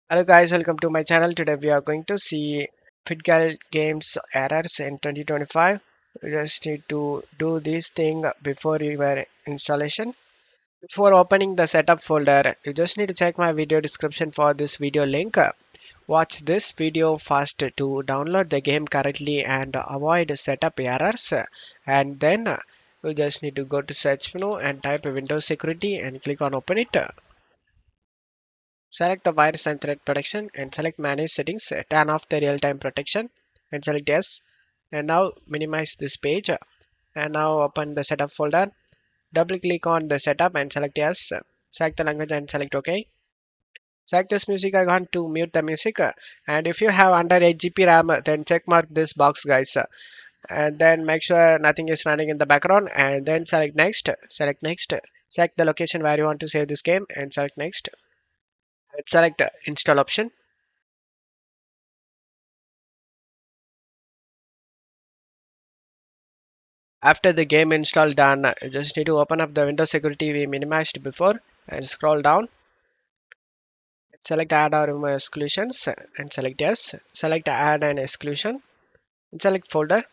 Hello guys, welcome to my channel. Today we are going to see FitGirl games errors in 2025. You just need to do this thing before your installation. Before opening the setup folder, you just need to check my video description for this video link. Watch this video first to download the game correctly and avoid setup errors. And then you just need to go to search menu and type Windows Security and click on open it. Select the virus and threat protection and select manage settings. Turn off the real-time protection and select yes. And now minimize this page. And now open the setup folder. Double click on the setup and select yes. Select the language and select OK. Select this music icon to mute the music. And if you have under 8 GB RAM, then check mark this box, guys. And then make sure nothing is running in the background. And then select next. Select next. Select the location where you want to save this game and select next. And select install option. After the game install done, you just need to open up the Windows security we minimized before and scroll down. Select add or remove exclusions and select yes. Select add an exclusion and select folder.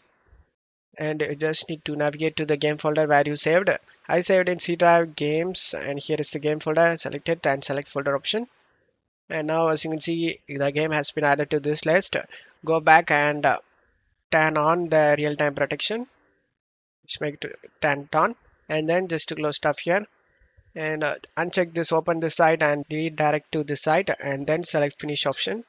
And you just need to navigate to the game folder where you saved. I saved in C drive games, and here is the game folder. Select it and select folder option. And now as you can see, the game has been added to this list. Go back and turn on the real-time protection. Just make it turn it on, and then just to close stuff here and uncheck this, open this site and redirect to this site and then select finish option.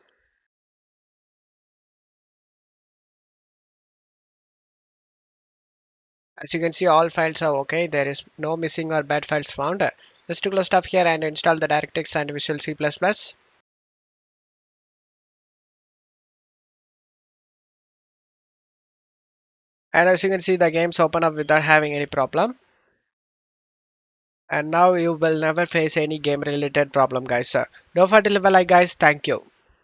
As you can see, all files are okay. There is no missing or bad files found. Just to close stuff here and install the DirectX and Visual C++. And as you can see, the games open up without having any problem. And now you will never face any game related problem, guys. Don't forget to leave a like, guys. Thank you.